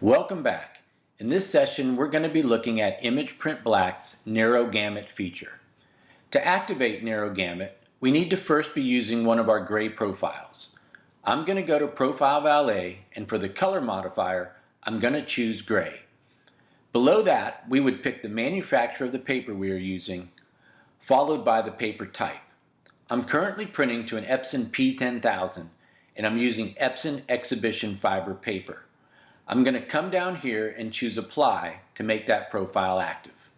Welcome back. In this session, we're going to be looking at Image Print Black's Narrow Gamut feature. To activate Narrow Gamut, we need to first be using one of our gray profiles. I'm going to go to Profile Valet, and for the color modifier, I'm going to choose gray. Below that, we would pick the manufacturer of the paper we are using, followed by the paper type. I'm currently printing to an Epson P10000, and I'm using Epson Exhibition Fiber paper. I'm going to come down here and choose Apply to make that profile active.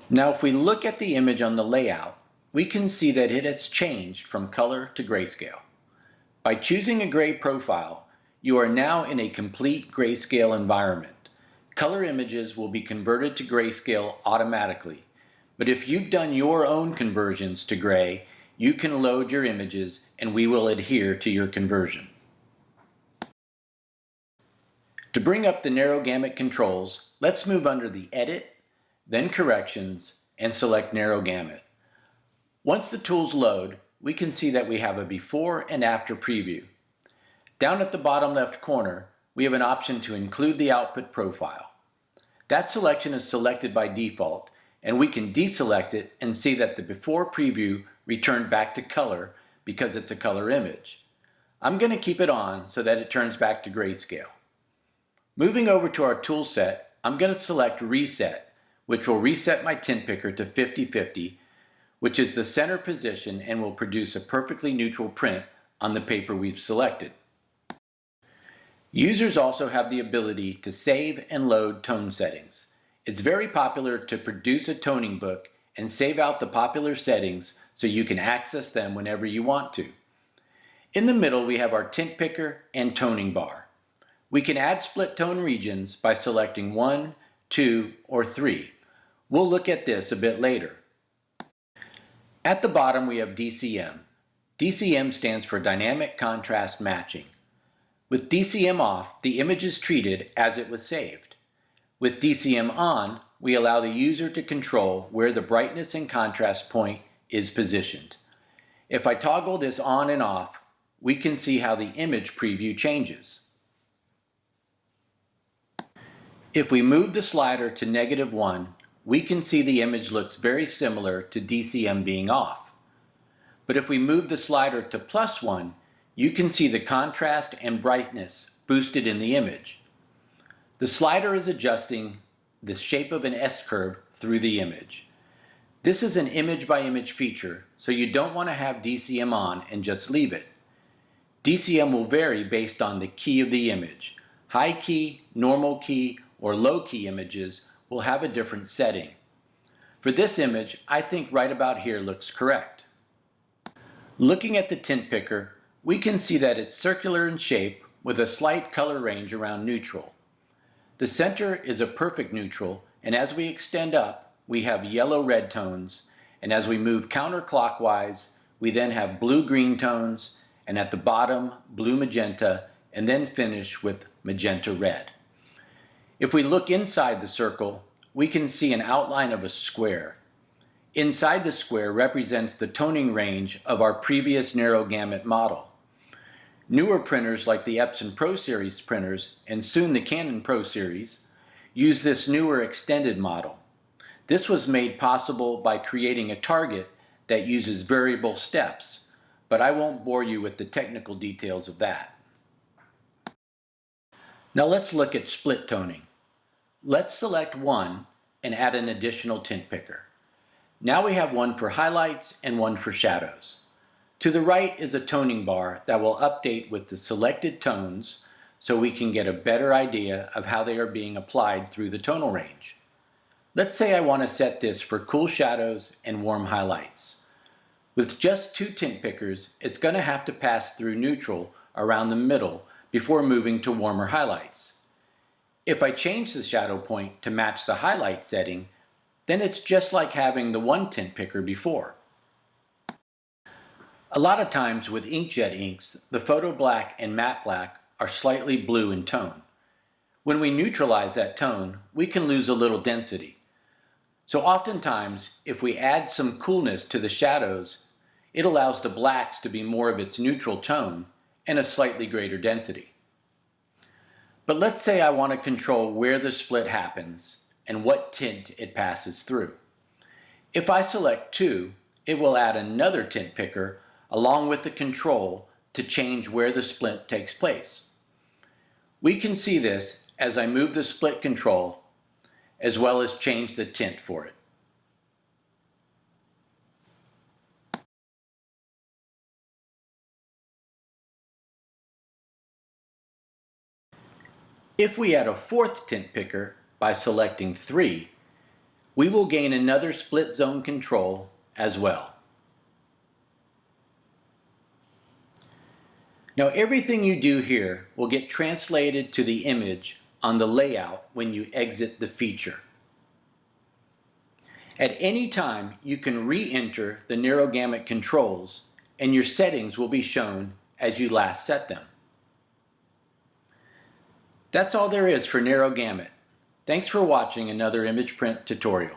Now if we look at the image on the layout, we can see that it has changed from color to grayscale. By choosing a gray profile, you are now in a complete grayscale environment. Color images will be converted to grayscale automatically, but if you've done your own conversions to gray, you can load your images and we will adhere to your conversion. To bring up the Narrow Gamut controls, let's move under the Edit, then Corrections, and select Narrow Gamut. Once the tools load, we can see that we have a before and after preview. Down at the bottom left corner, we have an option to include the output profile. That selection is selected by default, and we can deselect it and see that the before preview returned back to color because it's a color image. I'm going to keep it on so that it turns back to grayscale. Moving over to our tool set, I'm going to select Reset, which will reset my tint picker to 50-50, which is the center position and will produce a perfectly neutral print on the paper we've selected. Users also have the ability to save and load tone settings. It's very popular to produce a toning book and save out the popular settings so you can access them whenever you want to. In the middle, we have our tint picker and toning bar. We can add split tone regions by selecting 1, 2, or 3. We'll look at this a bit later. At the bottom we have DCM. DCM stands for Dynamic Contrast Matching. With DCM off, the image is treated as it was saved. With DCM on, we allow the user to control where the brightness and contrast point is positioned. If I toggle this on and off, we can see how the image preview changes. If we move the slider to -1, we can see the image looks very similar to DCM being off. But if we move the slider to +1, you can see the contrast and brightness boosted in the image. The slider is adjusting the shape of an S-curve through the image. This is an image-by-image feature, so you don't want to have DCM on and just leave it. DCM will vary based on the key of the image. High key, normal key, or low key images will have a different setting. For this image, I think right about here looks correct. Looking at the tint picker, we can see that it's circular in shape with a slight color range around neutral. The center is a perfect neutral, and as we extend up, we have yellow-red tones, and as we move counterclockwise, we then have blue-green tones, and at the bottom, blue-magenta, and then finish with magenta-red. If we look inside the circle, we can see an outline of a square. Inside the square represents the toning range of our previous Narrow Gamut model. Newer printers like the Epson Pro Series printers, and soon the Canon Pro Series, use this newer extended model. This was made possible by creating a target that uses variable steps, but I won't bore you with the technical details of that. Now let's look at split toning. Let's select one and add an additional tint picker. Now we have one for highlights and one for shadows. To the right is a toning bar that will update with the selected tones so we can get a better idea of how they are being applied through the tonal range. Let's say I want to set this for cool shadows and warm highlights. With just 2 tint pickers, it's going to have to pass through neutral around the middle before moving to warmer highlights. If I change the shadow point to match the highlight setting, then it's just like having the 1 tint picker before. A lot of times with inkjet inks, the photo black and matte black are slightly blue in tone. When we neutralize that tone, we can lose a little density. So oftentimes, if we add some coolness to the shadows, it allows the blacks to be more of its neutral tone and a slightly greater density. But let's say I want to control where the split happens and what tint it passes through. If I select 2, it will add another tint picker along with the control to change where the split takes place. We can see this as I move the split control as well as change the tint for it. If we add a 4th tint picker by selecting 3, we will gain another split zone control as well. Now everything you do here will get translated to the image on the layout when you exit the feature. At any time you can re-enter the narrow gamut controls and your settings will be shown as you last set them. That's all there is for narrow gamut. Thanks for watching another image print tutorial.